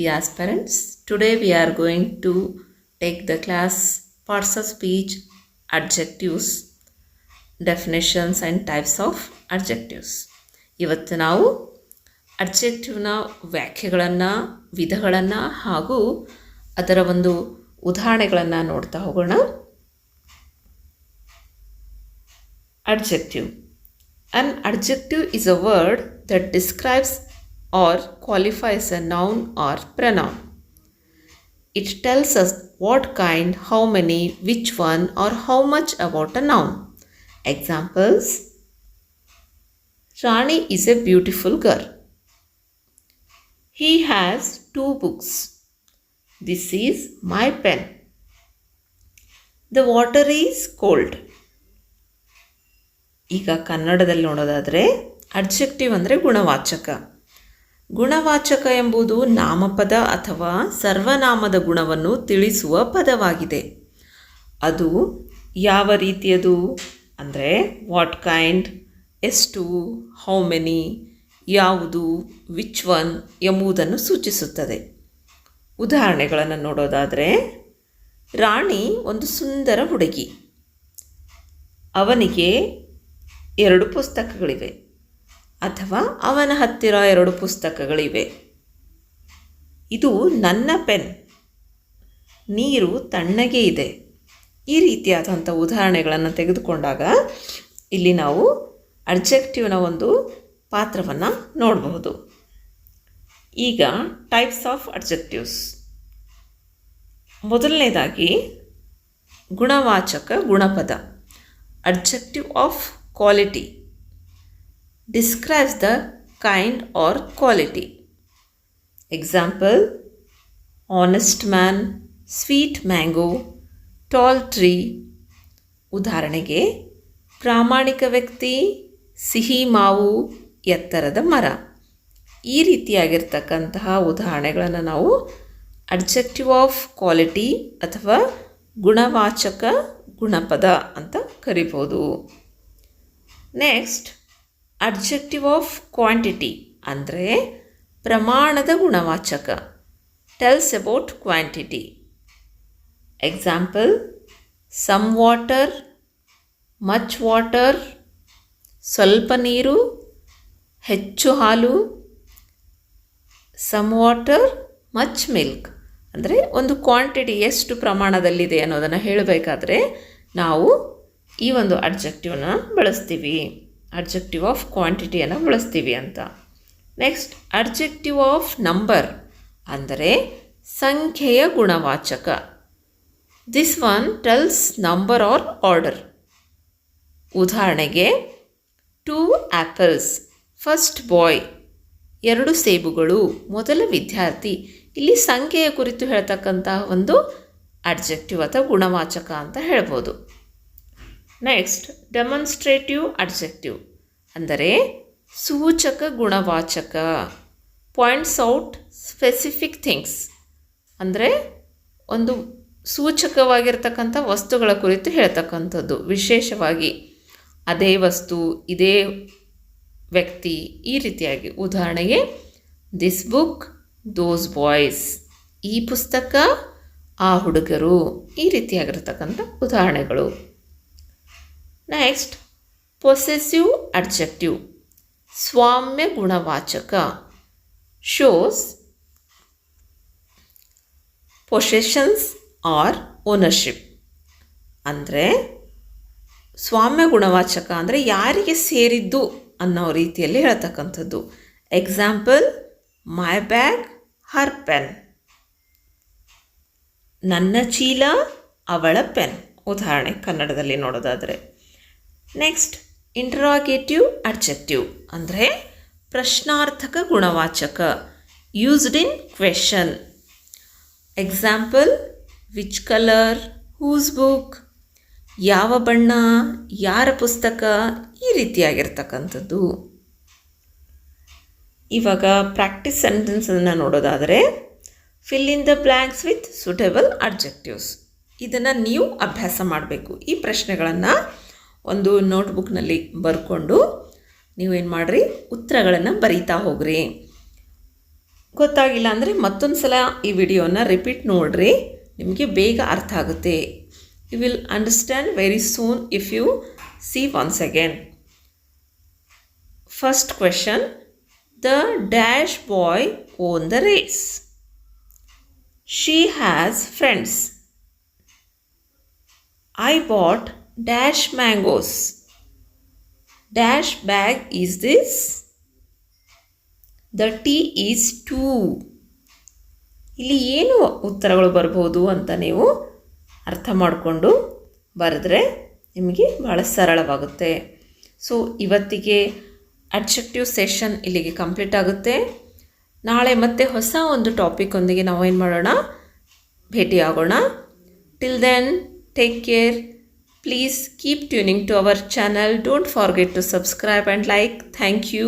dear aspirants. Today we are going to take the class parts of speech, adjectives, definitions and types of adjectives. ಇವತ್ತು ನಾವು ಅಡ್ಜೆಕ್ಟಿವ್ನ ವ್ಯಾಖ್ಯೆಗಳನ್ನು, ವಿಧಗಳನ್ನು ಹಾಗೂ ಅದರ ಒಂದು ಉದಾಹರಣೆಗಳನ್ನು ನೋಡ್ತಾ ಹೋಗೋಣ. Adjective. An adjective is a word that describes or qualifies a noun or pronoun. It tells us what kind, how many, which one, or how much about a noun. Examples: Rani is a beautiful girl. He has 2 books. This is my pen. The water is cold. ಈಗ ಕನ್ನಡದಲ್ಲಿ ನೋಡೋದಾದರೆ adjective ಅಂದರೆ ಗುಣವಾಚಕ. ಗುಣವಾಚಕ ಎಂಬುದು ನಾಮಪದ ಅಥವಾ ಸರ್ವನಾಮದ ಗುಣವನ್ನು ತಿಳಿಸುವ ಪದವಾಗಿದೆ. ಅದು ಯಾವ ರೀತಿಯದು ಅಂದರೆ ವಾಟ್ ಕೈಂಡ್, ಎಷ್ಟು, ಹೌ ಮೆನಿ, ಯಾವುದು, ವಿಚ್ ಒನ್ ಎಂಬುದನ್ನು ಸೂಚಿಸುತ್ತದೆ. ಉದಾಹರಣೆಗಳನ್ನು ನೋಡೋದಾದರೆ, ರಾಣಿ ಒಂದು ಸುಂದರ ಹುಡುಗಿ. ಅವನಿಗೆ 2 ಪುಸ್ತಕಗಳಿವೆ ಅಥವಾ ಅವನ ಹತ್ತಿರ 2 ಪುಸ್ತಕಗಳಿವೆ. ಇದು ನನ್ನ ಪೆನ್. ನೀರು ತಣ್ಣಗೆ ಇದೆ. ಈ ರೀತಿಯಾದಂಥ ಉದಾಹರಣೆಗಳನ್ನು ತೆಗೆದುಕೊಂಡಾಗ ಇಲ್ಲಿ ನಾವು ಅಡ್ಜೆಕ್ಟಿವ್ನ ಒಂದು ಪಾತ್ರವನ್ನು ನೋಡಬಹುದು. ಈಗ ಟೈಪ್ಸ್ ಆಫ್ ಅಡ್ಜೆಕ್ಟಿವ್ಸ್. ಮೊದಲನೇದಾಗಿ ಗುಣವಾಚಕ ಗುಣಪದ. Adjective of quality describes the kind or quality. Example: honest man, sweet mango, tall tree. ಉದಾಹರಣೆಗೆ, ಪ್ರಾಮಾಣಿಕ ವ್ಯಕ್ತಿ, ಸಿಹಿ ಮಾವು, ಎತ್ತರದ ಮರ. ಈ ರೀತಿಯಾಗಿರ್ತಕ್ಕಂತಹ ಉದಾಹರಣೆಗಳನ್ನು ನಾವು ಅಡ್ಜೆಕ್ಟಿವ್ ಆಫ್ ಕ್ವಾಲಿಟಿ ಅಥವಾ ಗುಣವಾಚಕ ಗುಣಪದ ಅಂತ ಕರಿಬೋದು. ನೆಕ್ಸ್ಟ್, ಅಡ್ಜೆಕ್ಟಿವ್ ಆಫ್ ಕ್ವಾಂಟಿಟಿ ಅಂದರೆ ಪ್ರಮಾಣದ ಗುಣವಾಚಕ. Tells about quantity. Example: some water, much water, ಸ್ವಲ್ಪ ನೀರು, ಹೆಚ್ಚು ಹಾಲು. ಸಮ್ ವಾಟರ್, ಮಚ್ ಮಿಲ್ಕ್ ಅಂದರೆ ಒಂದು ಕ್ವಾಂಟಿಟಿ ಎಷ್ಟು ಪ್ರಮಾಣದಲ್ಲಿದೆ ಅನ್ನೋದನ್ನು ಹೇಳಬೇಕಾದ್ರೆ ನಾವು ಈ ಒಂದು ಅಡ್ಜೆಕ್ಟಿವ್ನ ಬಳಸ್ತೀವಿ. ಅಡ್ಜೆಕ್ಟಿವ್ ಆಫ್ ಕ್ವಾಂಟಿಟಿಯನ್ನು ಬಳಸ್ತೀವಿ ಅಂತ. ನೆಕ್ಸ್ಟ್, ಅಡ್ಜೆಕ್ಟಿವ್ ಆಫ್ ನಂಬರ್ ಅಂದರೆ ಸಂಖ್ಯೆಯ ಗುಣವಾಚಕ. This one tells number or order. ಉದಾಹರಣೆಗೆ, 2 ಆ್ಯಪಲ್ಸ್, ಫಸ್ಟ್ ಬಾಯ್, 2 ಸೇಬುಗಳು, ಮೊದಲ ವಿದ್ಯಾರ್ಥಿ. ಇಲ್ಲಿ ಸಂಖ್ಯೆಯ ಕುರಿತು ಹೇಳ್ತಕ್ಕಂತಹ ಒಂದು ಅಡ್ಜೆಕ್ಟಿವ್ ಅಥವಾ ಗುಣವಾಚಕ ಅಂತ ಹೇಳ್ಬೋದು. ನೆಕ್ಸ್ಟ್, ಡೆಮಾನ್ಸ್ಟ್ರೇಟಿವ್ ಅಡ್ಜೆಕ್ಟಿವ್ ಅಂದರೆ ಸೂಚಕ ಗುಣವಾಚಕ. ಪಾಯಿಂಟ್ಸ್ ಔಟ್ ಸ್ಪೆಸಿಫಿಕ್ ಥಿಂಗ್ಸ್ ಅಂದರೆ ಒಂದು ಸೂಚಕವಾಗಿರ್ತಕ್ಕಂಥ ವಸ್ತುಗಳ ಕುರಿತು ಹೇಳ್ತಕ್ಕಂಥದ್ದು. ವಿಶೇಷವಾಗಿ ಅದೇ ವಸ್ತು, ಇದೇ ವ್ಯಕ್ತಿ, ಈ ರೀತಿಯಾಗಿ. ಉದಾಹರಣೆಗೆ, ದಿಸ್ ಬುಕ್, ದೋಸ್ ಬಾಯ್ಸ್. ಈ ಪುಸ್ತಕ, ಆ ಹುಡುಗರು. ಈ ರೀತಿಯಾಗಿರ್ತಕ್ಕಂಥ ಉದಾಹರಣೆಗಳು. ನೆಕ್ಸ್ಟ್, ಪೊಸೆಸಿವ್ ಅಡ್ಜೆಕ್ಟಿವ್ ಸ್ವಾಮ್ಯ ಗುಣವಾಚಕ. Shows possessions or ownership. ಅಂದರೆ ಸ್ವಾಮ್ಯ ಗುಣವಾಚಕ ಅಂದರೆ ಯಾರಿಗೆ ಸೇರಿದ್ದು ಅನ್ನೋ ರೀತಿಯಲ್ಲಿ ಹೇಳ್ತಕ್ಕಂಥದ್ದು. Example: my bag, her pen. ನನ್ನ ಚೀಲ, ಅವಳ ಪೆನ್. ಉದಾಹರಣೆ ಕನ್ನಡದಲ್ಲಿ ನೋಡೋದಾದರೆ. ನೆಕ್ಸ್ಟ್, ಇಂಟರಾಗೇಟಿವ್ ಅಡ್ಜೆಕ್ಟಿವ್ ಅಂದರೆ ಪ್ರಶ್ನಾರ್ಥಕ ಗುಣವಾಚಕ. Used in question. Example: which colour, whose book. ಯಾವ ಬಣ್ಣ, ಯಾರ ಪುಸ್ತಕ. ಈ ರೀತಿಯಾಗಿರ್ತಕ್ಕಂಥದ್ದು. ಇವಾಗ ಪ್ರಾಕ್ಟೀಸ್ ಸೆಂಟೆನ್ಸನ್ನು ನೋಡೋದಾದರೆ, fill in the blanks with suitable adjectives. ಇದನ್ನು ನೀವು ಅಭ್ಯಾಸ ಮಾಡಬೇಕು. ಈ ಪ್ರಶ್ನೆಗಳನ್ನು ಒಂದು ನೋಟ್ಬುಕ್ನಲ್ಲಿ ಬರ್ಕೊಂಡು ನೀವೇನು ಮಾಡಿರಿ, ಉತ್ತರಗಳನ್ನು ಬರೀತಾ ಹೋಗ್ರಿ. ಗೊತ್ತಾಗಿಲ್ಲ ಅಂದರೆ ಮತ್ತೊಂದು ಸಲ ಈ ವಿಡಿಯೋನ ರಿಪೀಟ್ ನೋಡಿರಿ, ನಿಮಗೆ ಬೇಗ ಅರ್ಥ ಆಗುತ್ತೆ. You will understand very soon if you see once again. First question, the dash boy won the race. She has friends. I bought dash mangoes. Dash bag is this. The tea is two. ಇಲ್ಲಿ ಏನು ಉತ್ತರಗಳು ಬರ್ಬೋದು ಅಂತ ನೀವು ಅರ್ಥ ಮಾಡಿಕೊಂಡು ಬರೆದ್ರೆ ನಿಮಗೆ ಭಾಳ ಸರಳವಾಗುತ್ತೆ. ಸೊ ಇವತ್ತಿಗೆ ಅಡ್ಜೆಕ್ಟಿವ್ ಸೆಷನ್ ಇಲ್ಲಿಗೆ ಕಂಪ್ಲೀಟ್ ಆಗುತ್ತೆ. ನಾಳೆ ಮತ್ತೆ ಹೊಸ ಒಂದು ಟಾಪಿಕ್ ಒಂದಿಗೆ ನಾವು ಏನು ಮಾಡೋಣ, ಭೇಟಿಯಾಗೋಣ. Till then take care. Please keep tuning to our channel. Don't forget to subscribe and like. Thank you.